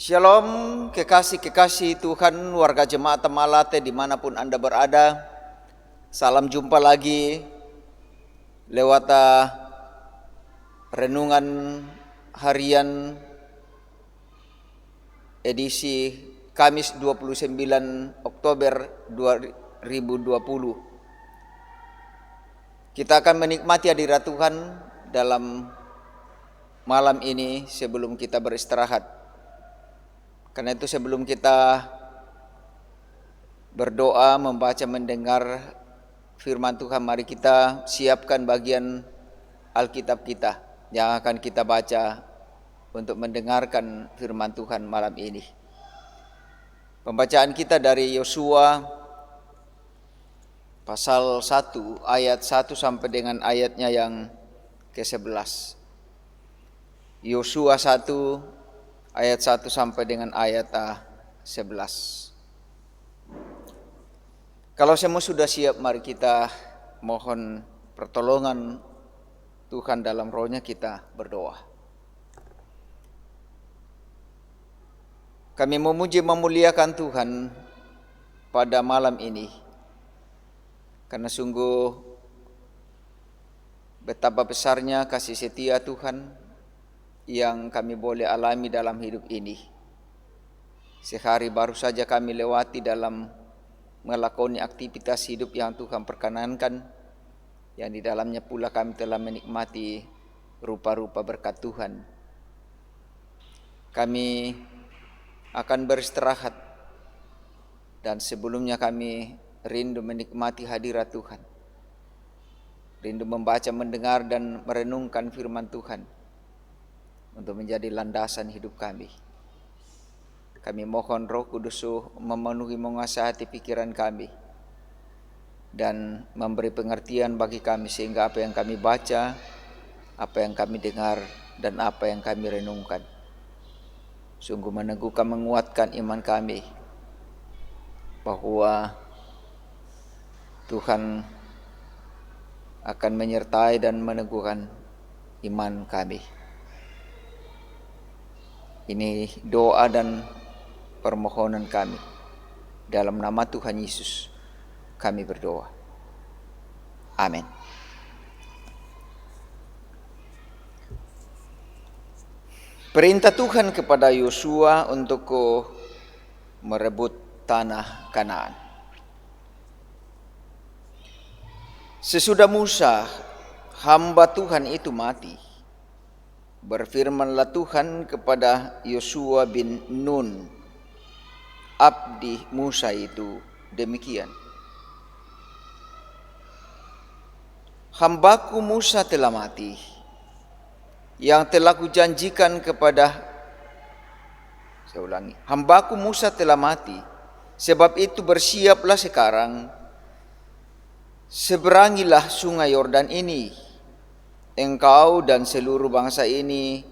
Shalom, kekasih-kekasih Tuhan, warga jemaat Tamalate dimanapun Anda berada. Salam jumpa lagi lewat renungan harian edisi Kamis 29 Oktober 2020. Kita akan menikmati hadirat Tuhan dalam malam ini sebelum kita beristirahat. Karena itu sebelum kita berdoa, membaca, mendengar firman Tuhan, mari kita siapkan bagian Alkitab kita yang akan kita baca untuk mendengarkan firman Tuhan malam ini. Pembacaan kita dari Yosua pasal 1 ayat 1 sampai dengan ayatnya yang ke-11. Yosua 1 ayat 1 sampai dengan ayat 11. Kalau semua sudah siap, mari kita mohon pertolongan Tuhan dalam rohnya, kita berdoa. Kami memuji memuliakan Tuhan pada malam ini, karena sungguh betapa besarnya kasih setia Tuhan yang kami boleh alami dalam hidup ini. Sehari baru saja kami lewati dalam melakoni aktivitas hidup yang Tuhan perkenankan, yang di dalamnya pula kami telah menikmati rupa-rupa berkat Tuhan. Kami akan beristirahat, dan sebelumnya kami rindu menikmati hadirat Tuhan, rindu membaca, mendengar, dan merenungkan firman Tuhan untuk menjadi landasan hidup kami. Kami mohon Roh Kudus memenuhi, menguasai pikiran kami dan memberi pengertian bagi kami, sehingga apa yang kami baca, apa yang kami dengar, dan apa yang kami renungkan sungguh meneguhkan, menguatkan iman kami bahwa Tuhan akan menyertai dan meneguhkan iman kami. Ini doa dan permohonan kami. Dalam nama Tuhan Yesus kami berdoa. Amin. Perintah Tuhan kepada Yosua untuk merebut tanah Kanaan. Sesudah Musa, hamba Tuhan itu mati, berfirmanlah Tuhan kepada Yosua bin Nun, abdi Musa itu, demikian. Hambaku Musa telah mati, yang telah kujanjikan kepada, saya ulangi, hambaku Musa telah mati, sebab itu bersiaplah sekarang, seberangilah sungai Yordan ini, engkau dan seluruh bangsa ini,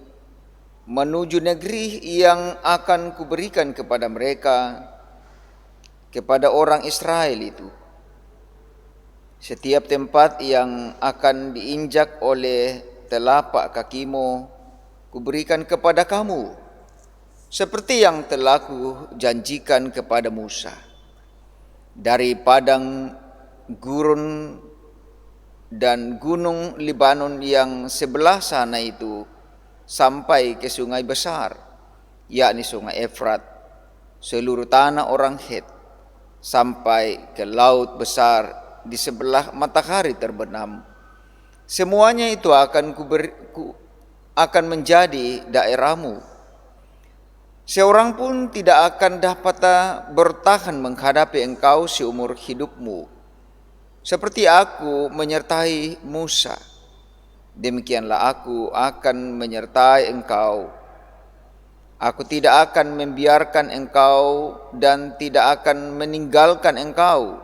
menuju negeri yang akan kuberikan kepada mereka, kepada orang Israel itu. Setiap tempat yang akan diinjak oleh telapak kakimu, kuberikan kepada kamu, seperti yang telah kujanjikan kepada Musa. Dari padang gurun dan gunung Libanon yang sebelah sana itu sampai ke sungai besar, yakni sungai Efrat, seluruh tanah orang Het, sampai ke laut besar di sebelah matahari terbenam. Semuanya itu akan menjadi daerahmu. Seorang pun tidak akan dapat bertahan menghadapi engkau seumur hidupmu. Seperti aku menyertai Musa, demikianlah aku akan menyertai engkau. Aku tidak akan membiarkan engkau dan tidak akan meninggalkan engkau.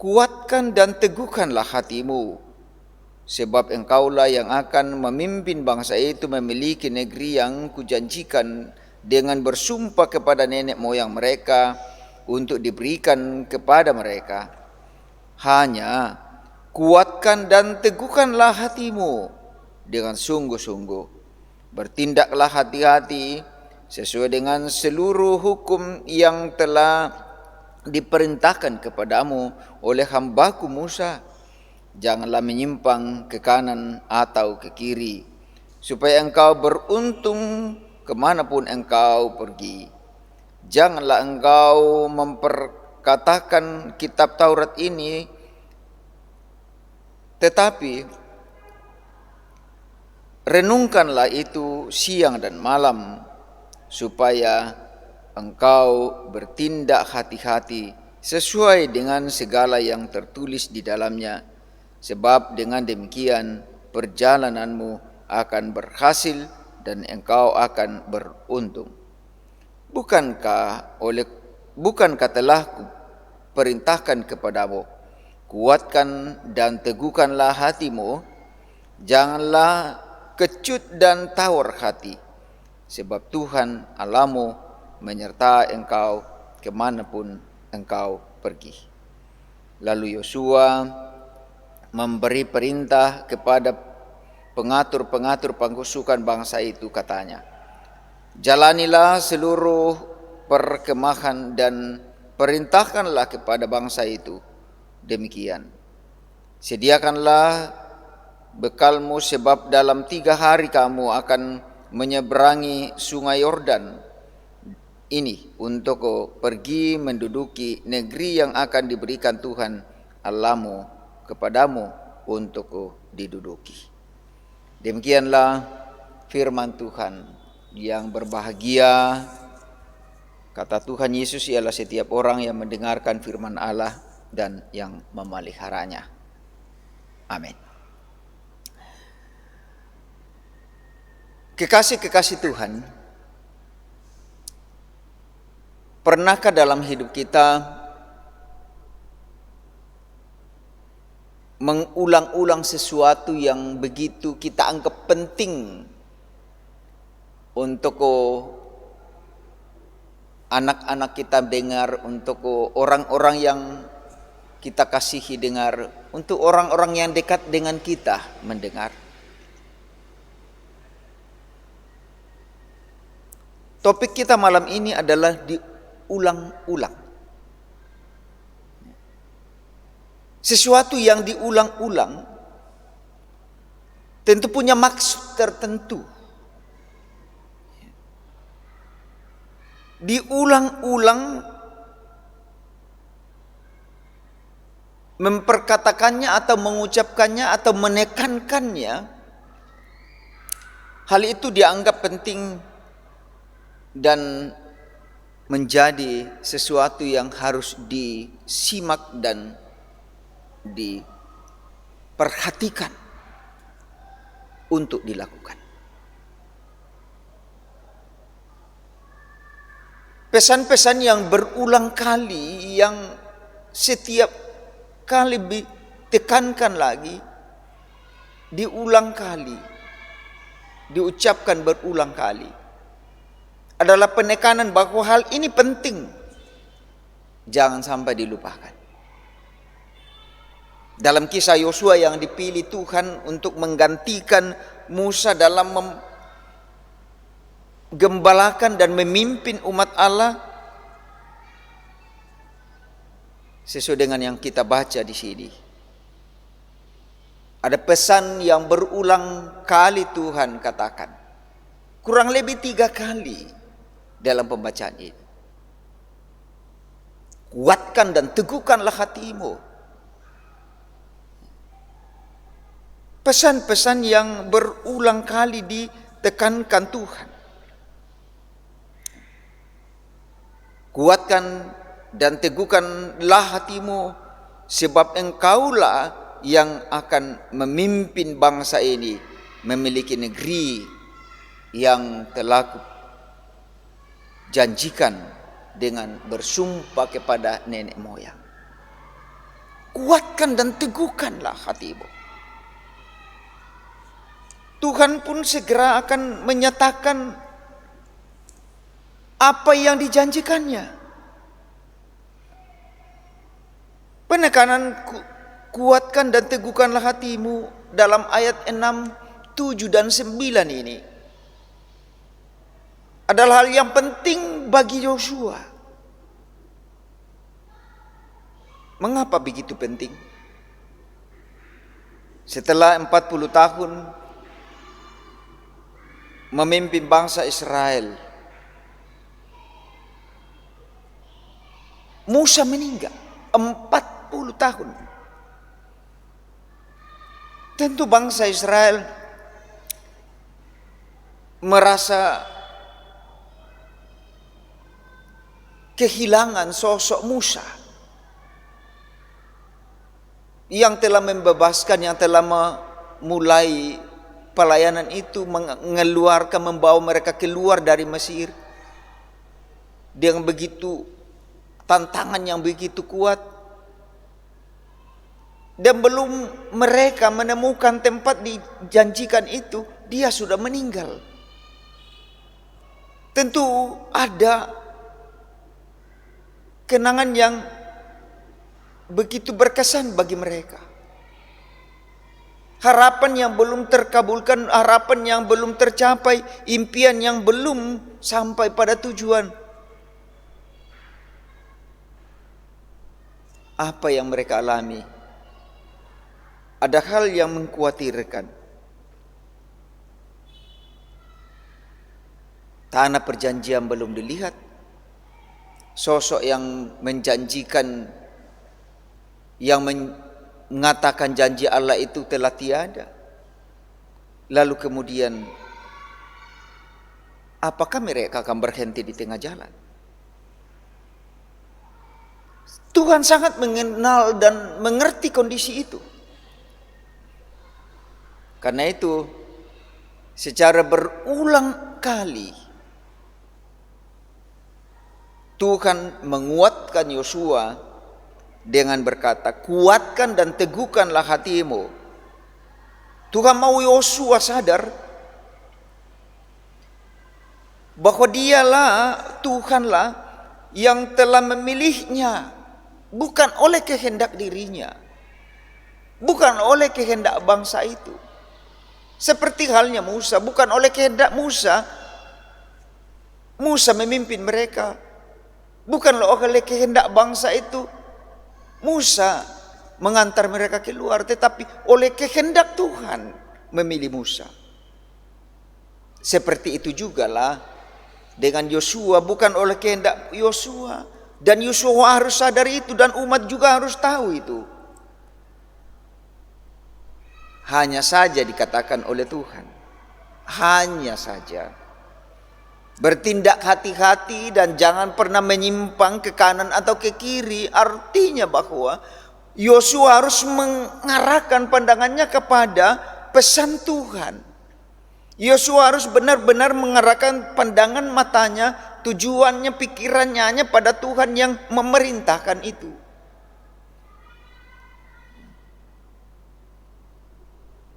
Kuatkan dan teguhkanlah hatimu, sebab engkaulah yang akan memimpin bangsa itu memiliki negeri yang kujanjikan dengan bersumpah kepada nenek moyang mereka untuk diberikan kepada mereka. Hanya kuatkan dan teguhkanlah hatimu dengan sungguh-sungguh. Bertindaklah hati-hati sesuai dengan seluruh hukum yang telah diperintahkan kepadamu oleh hambaku Musa. Janganlah menyimpang ke kanan atau ke kiri, supaya engkau beruntung kemanapun engkau pergi. Janganlah engkau memperkatakan kitab Taurat ini, tetapi renungkanlah itu siang dan malam, supaya engkau bertindak hati-hati sesuai dengan segala yang tertulis di dalamnya. Sebab dengan demikian perjalananmu akan berhasil dan engkau akan beruntung. Bukankah telah kuperintahkan kepadamu, kuatkan dan teguhkanlah hatimu, janganlah kecut dan tawar hati, sebab Tuhan Allahmu menyertai engkau kemanapun engkau pergi. Lalu Yosua memberi perintah kepada pengatur-pengatur pasukan bangsa itu, katanya, jalanilah seluruh perkemahan dan perintahkanlah kepada bangsa itu demikian. Sediakanlah bekalmu, sebab dalam 3 hari kamu akan menyeberangi sungai Yordan ini untuk pergi menduduki negeri yang akan diberikan Tuhan Allahmu kepadamu untuk diduduki. Demikianlah firman Tuhan. Yang berbahagia, kata Tuhan Yesus, ialah setiap orang yang mendengarkan firman Allah dan yang memeliharanya. Amin. Kekasih-kekasih Tuhan, pernahkah dalam hidup kita mengulang-ulang sesuatu yang begitu kita anggap penting untuk anak-anak kita dengar, untuk orang-orang yang kita kasihi dengar, untuk orang-orang yang dekat dengan kita mendengar? Topik kita malam ini adalah diulang-ulang. Sesuatu yang diulang-ulang tentu punya maksud tertentu. Diulang-ulang memperkatakannya atau mengucapkannya atau menekankannya, hal itu dianggap penting dan menjadi sesuatu yang harus disimak dan diperhatikan untuk dilakukan. Pesan-pesan yang berulang kali, yang setiap kali ditekankan lagi, diulang kali, diucapkan berulang kali, adalah penekanan bahwa hal ini penting, jangan sampai dilupakan. Dalam kisah Yosua yang dipilih Tuhan untuk menggantikan Musa dalam gembalakan dan memimpin umat Allah, sesuai dengan yang kita baca di sini, ada pesan yang berulang kali Tuhan katakan, kurang lebih 3 kali dalam pembacaan ini. Kuatkan dan teguhkanlah hatimu. Pesan-pesan yang berulang kali ditekankan Tuhan. Kuatkan dan teguhkanlah hatimu, sebab engkaulah yang akan memimpin bangsa ini memiliki negeri yang telah janjikan dengan bersumpah kepada nenek moyang. Kuatkan dan teguhkanlah hatimu. Tuhan pun segera akan menyatakan apa yang dijanjikannya. Penekanan kuatkan dan teguhkanlah hatimu dalam ayat 6, 7 dan 9 ini adalah hal yang penting bagi Yosua. Mengapa begitu penting? Setelah 40 tahun memimpin bangsa Israel, Musa meninggal 40 tahun. Tentu bangsa Israel merasa kehilangan sosok Musa yang telah membebaskan, yang telah memulai pelayanan itu, mengeluarkan, membawa mereka keluar dari Mesir dengan begitu tantangan yang begitu kuat. Dan belum mereka menemukan tempat dijanjikan itu, dia sudah meninggal. Tentu ada kenangan yang begitu berkesan bagi mereka. Harapan yang belum terkabulkan, harapan yang belum tercapai, impian yang belum sampai pada tujuan. Apa yang mereka alami? Ada hal yang mengkhawatirkan. Tanah perjanjian belum dilihat. Sosok yang menjanjikan, yang mengatakan janji Allah itu telah tiada. Lalu kemudian, apakah mereka akan berhenti di tengah jalan? Tuhan sangat mengenal dan mengerti kondisi itu. Karena itu, secara berulang kali Tuhan menguatkan Yosua dengan berkata, kuatkan dan teguhkanlah hatimu. Tuhan mau Yosua sadar bahwa dialah, Tuhanlah yang telah memilihnya, bukan oleh kehendak dirinya, bukan oleh kehendak bangsa itu. Seperti halnya Musa, bukan oleh kehendak Musa memimpin mereka, bukan oleh kehendak bangsa itu Musa mengantar mereka keluar, tetapi oleh kehendak Tuhan memilih Musa. Seperti itu jugalah dengan Yosua, bukan oleh kehendak Yosua, dan Yosua harus sadar itu, dan umat juga harus tahu itu. Hanya saja dikatakan oleh Tuhan, hanya saja bertindak hati-hati dan jangan pernah menyimpang ke kanan atau ke kiri. Artinya bahwa Yosua harus mengarahkan pandangannya kepada pesan Tuhan. Yosua harus benar-benar mengarahkan pandangan matanya, tujuannya, pikirannya hanya pada Tuhan yang memerintahkan itu.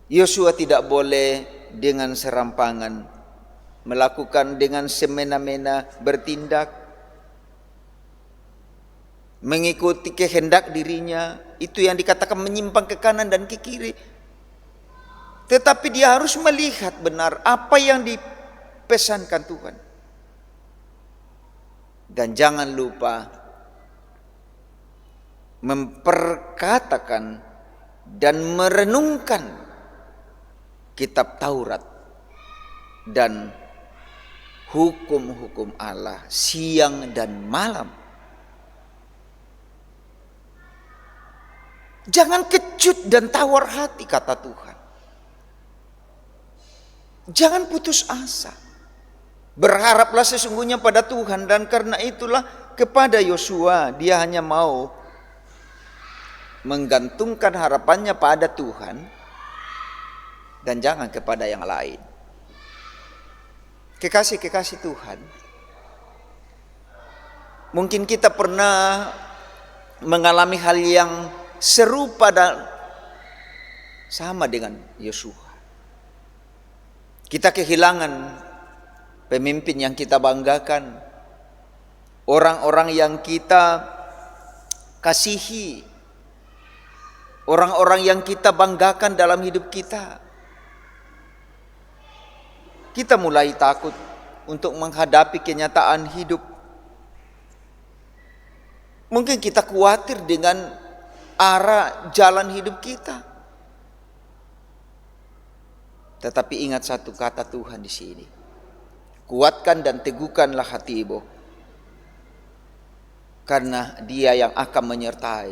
Yosua tidak boleh dengan serampangan melakukan, dengan semena-mena bertindak, mengikuti kehendak dirinya. Itu yang dikatakan menyimpang ke kanan dan ke kiri. Tetapi dia harus melihat benar apa yang dipesankan Tuhan. Dan jangan lupa memperkatakan dan merenungkan kitab Taurat dan hukum-hukum Allah siang dan malam. Jangan kecut dan tawar hati, kata Tuhan. Jangan putus asa. Berharaplah sesungguhnya pada Tuhan, dan karena itulah kepada Yosua dia hanya mau menggantungkan harapannya pada Tuhan dan jangan kepada yang lain. Kekasih-kekasih Tuhan, mungkin kita pernah mengalami hal yang serupa dan sama dengan Yosua. Kita kehilangan pemimpin yang kita banggakan, orang-orang yang kita kasihi, orang-orang yang kita banggakan dalam hidup kita. Kita mulai takut untuk menghadapi kenyataan hidup. Mungkin kita khawatir dengan arah jalan hidup kita. Tetapi ingat satu kata Tuhan di sini. Kuatkan dan teguhkanlah hatimu, karena Dia yang akan menyertai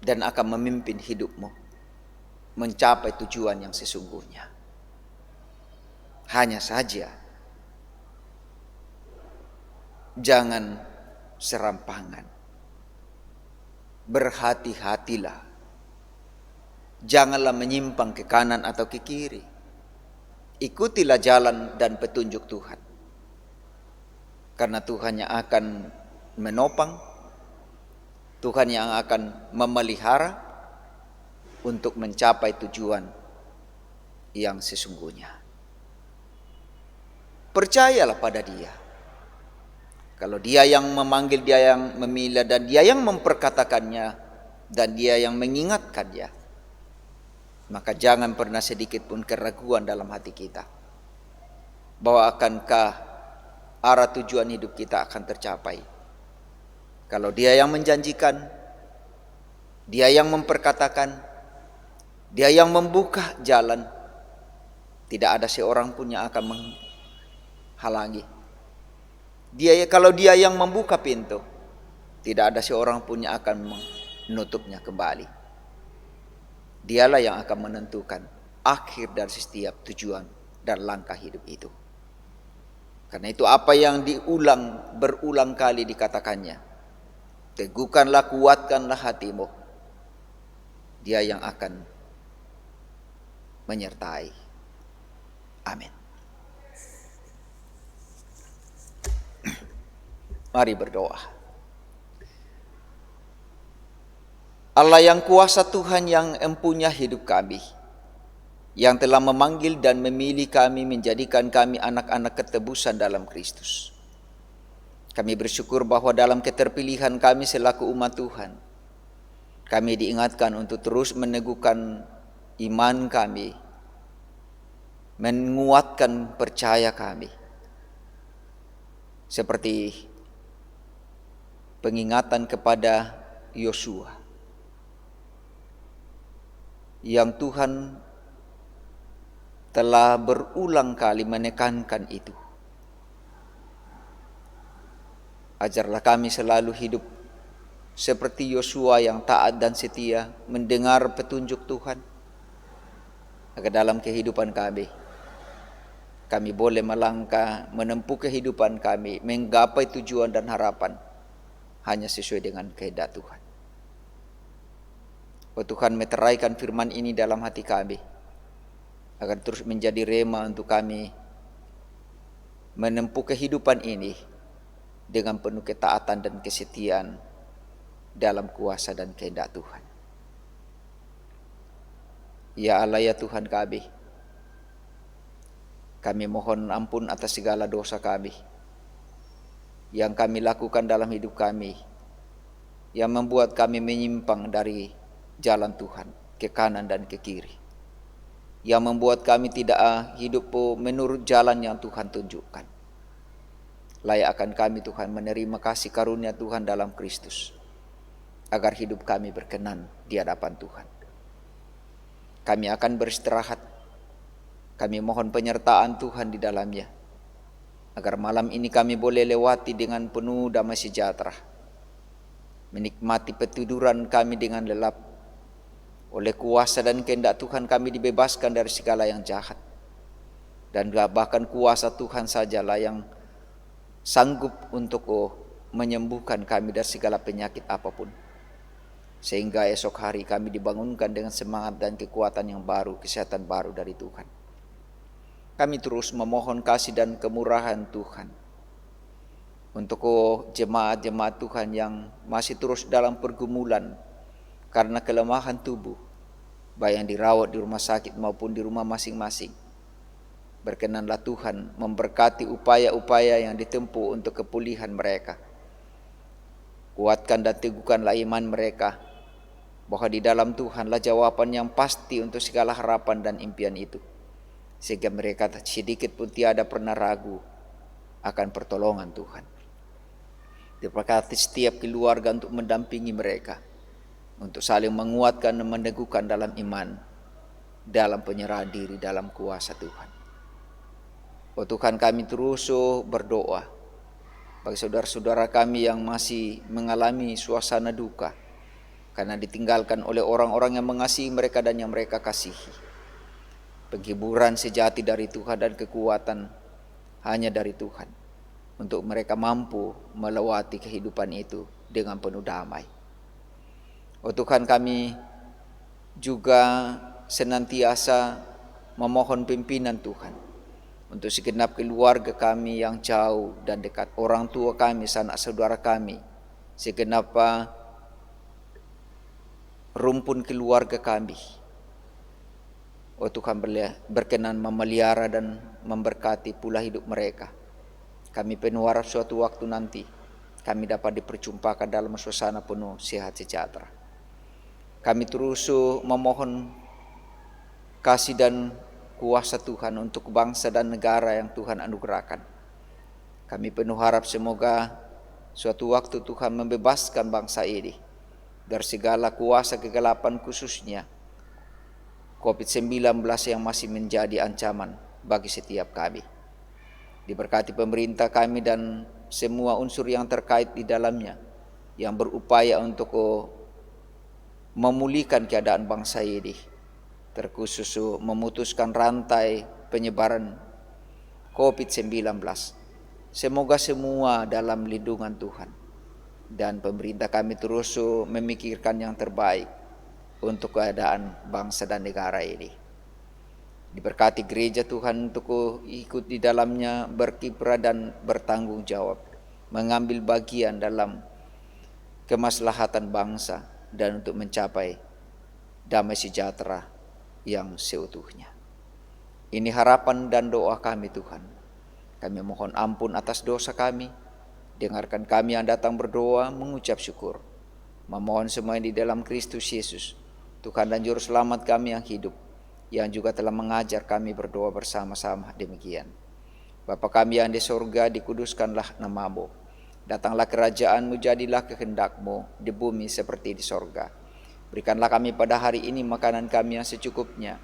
dan akan memimpin hidupmu mencapai tujuan yang sesungguhnya. Hanya saja jangan serampangan. Berhati-hatilah. Janganlah menyimpang ke kanan atau ke kiri. Ikutilah jalan dan petunjuk Tuhan. Karena Tuhan yang akan menopang, Tuhan yang akan memelihara untuk mencapai tujuan yang sesungguhnya. Percayalah pada Dia. Kalau Dia yang memanggil, Dia yang memilih, dan Dia yang memperkatakannya, dan Dia yang mengingatkannya, maka jangan pernah sedikit pun keraguan dalam hati kita bahwa akankah arah tujuan hidup kita akan tercapai. Kalau Dia yang menjanjikan, Dia yang memperkatakan, Dia yang membuka jalan, tidak ada seorang pun yang akan menghalangi. Kalau Dia yang membuka pintu, tidak ada seorang pun yang akan menutupnya kembali. Dialah yang akan menentukan akhir dari setiap tujuan dan langkah hidup itu. Karena itu apa yang berulang kali dikatakannya, teguhkanlah, kuatkanlah hatimu. Dia yang akan menyertai. Amin. Mari berdoa. Allah yang kuasa, Tuhan yang empunya hidup kami, yang telah memanggil dan memilih kami, menjadikan kami anak-anak ketebusan dalam Kristus. Kami bersyukur bahwa dalam keterpilihan kami selaku umat Tuhan, kami diingatkan untuk terus meneguhkan iman kami, menguatkan percaya kami. Seperti pengingatan kepada Yosua, yang Tuhan telah berulang kali menekankan itu. Ajarlah kami selalu hidup seperti Yosua yang taat dan setia mendengar petunjuk Tuhan, agar dalam kehidupan kami boleh melangkah menempuh kehidupan kami, menggapai tujuan dan harapan hanya sesuai dengan kehendak Tuhan. Oh Tuhan, meteraikan firman ini dalam hati kami, agar terus menjadi rema untuk kami menempuh kehidupan ini dengan penuh ketaatan dan kesetiaan dalam kuasa dan kehendak Tuhan. Ya Allah, ya Tuhan kami mohon ampun atas segala dosa kami yang kami lakukan dalam hidup kami, yang membuat kami menyimpang dari jalan Tuhan ke kanan dan ke kiri, yang membuat kami tidak hidup menurut jalan yang Tuhan tunjukkan. Layak akan kami Tuhan menerima kasih karunia Tuhan dalam Kristus, agar hidup kami berkenan di hadapan Tuhan. Kami akan beristirahat, kami mohon penyertaan Tuhan di dalamnya, agar malam ini kami boleh lewati dengan penuh damai sejahtera, menikmati petiduran kami dengan lelap. Oleh kuasa dan kehendak Tuhan kami dibebaskan dari segala yang jahat. Dan bahkan kuasa Tuhan sajalah yang sanggup untuk menyembuhkan kami dari segala penyakit apapun. Sehingga esok hari kami dibangunkan dengan semangat dan kekuatan yang baru, kesehatan baru dari Tuhan. Kami terus memohon kasih dan kemurahan Tuhan untuk jemaat-jemaat Tuhan yang masih terus dalam pergumulan karena kelemahan tubuh, baik yang dirawat di rumah sakit maupun di rumah masing-masing. Berkenanlah Tuhan memberkati upaya-upaya yang ditempuh untuk kepulihan mereka. Kuatkan dan teguhkanlah iman mereka, bahwa di dalam Tuhanlah jawaban yang pasti untuk segala harapan dan impian itu. sehingga mereka sedikit pun tiada pernah ragu akan pertolongan Tuhan. Diberkati setiap keluarga untuk mendampingi mereka, untuk saling menguatkan dan meneguhkan dalam iman, dalam penyerahan diri dalam kuasa Tuhan. Oh Tuhan, kami terus berdoa bagi saudara-saudara kami yang masih mengalami suasana duka karena ditinggalkan oleh orang-orang yang mengasihi mereka dan yang mereka kasihi. Penghiburan sejati dari Tuhan dan kekuatan hanya dari Tuhan untuk mereka mampu melewati kehidupan itu dengan penuh damai. Oh Tuhan, kami juga senantiasa memohon pimpinan Tuhan untuk segenap keluarga kami yang jauh dan dekat, orang tua kami, sanak saudara kami, segenap rumpun keluarga kami. Oh Tuhan, berkenan memelihara dan memberkati pula hidup mereka. Kami penuh harap suatu waktu nanti kami dapat diperjumpakan dalam suasana penuh sehat sejahtera. Kami terus memohon kasih dan kuasa Tuhan untuk bangsa dan negara yang Tuhan anugerahkan. Kami penuh harap semoga suatu waktu Tuhan membebaskan bangsa ini dari segala kuasa kegelapan, khususnya COVID-19 yang masih menjadi ancaman bagi setiap kami. Diberkati pemerintah kami dan semua unsur yang terkait di dalamnya yang berupaya untuk memulihkan keadaan bangsa ini, terkhusus memutuskan rantai penyebaran COVID-19. Semoga semua dalam lindungan Tuhan, dan pemerintah kami terus memikirkan yang terbaik untuk keadaan bangsa dan negara ini. Diberkati gereja Tuhan untuk ikut di dalamnya, berkiprah dan bertanggung jawab, mengambil bagian dalam kemaslahatan bangsa dan untuk mencapai damai sejahtera yang seutuhnya. Ini harapan dan doa kami Tuhan. Kami mohon ampun atas dosa kami. Dengarkan kami yang datang berdoa, mengucap syukur. Memohon semua yang di dalam Kristus Yesus, Tuhan dan Juru Selamat kami yang hidup, yang juga telah mengajar kami berdoa bersama-sama demikian. Bapa kami yang di sorga, dikuduskanlah nama-Mu. Datanglah kerajaan-Mu, jadilah kehendak-Mu di bumi seperti di sorga. Berikanlah kami pada hari ini makanan kami yang secukupnya,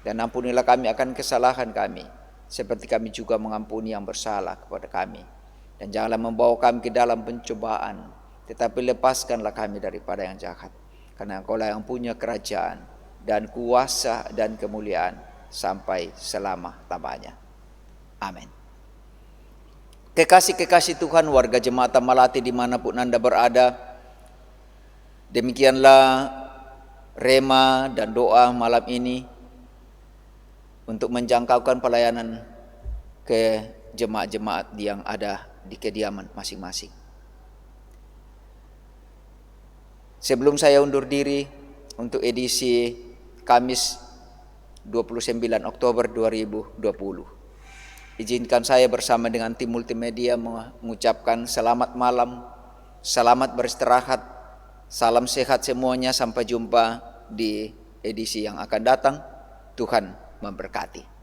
dan ampunilah kami akan kesalahan kami, seperti kami juga mengampuni yang bersalah kepada kami. Dan janganlah membawa kami ke dalam pencobaan, tetapi lepaskanlah kami daripada yang jahat. Karena Engkau-lah yang punya kerajaan dan kuasa dan kemuliaan sampai selama-lamanya. Amin. Kekasih-kekasih Tuhan, warga jemaat Malati dimanapun Anda berada, demikianlah rema dan doa malam ini untuk menjangkaukan pelayanan ke jemaat-jemaat yang ada di kediaman masing-masing. Sebelum saya undur diri untuk edisi Kamis 29 Oktober 2020, izinkan saya bersama dengan tim multimedia mengucapkan selamat malam, selamat beristirahat, salam sehat semuanya, sampai jumpa di edisi yang akan datang. Tuhan memberkati.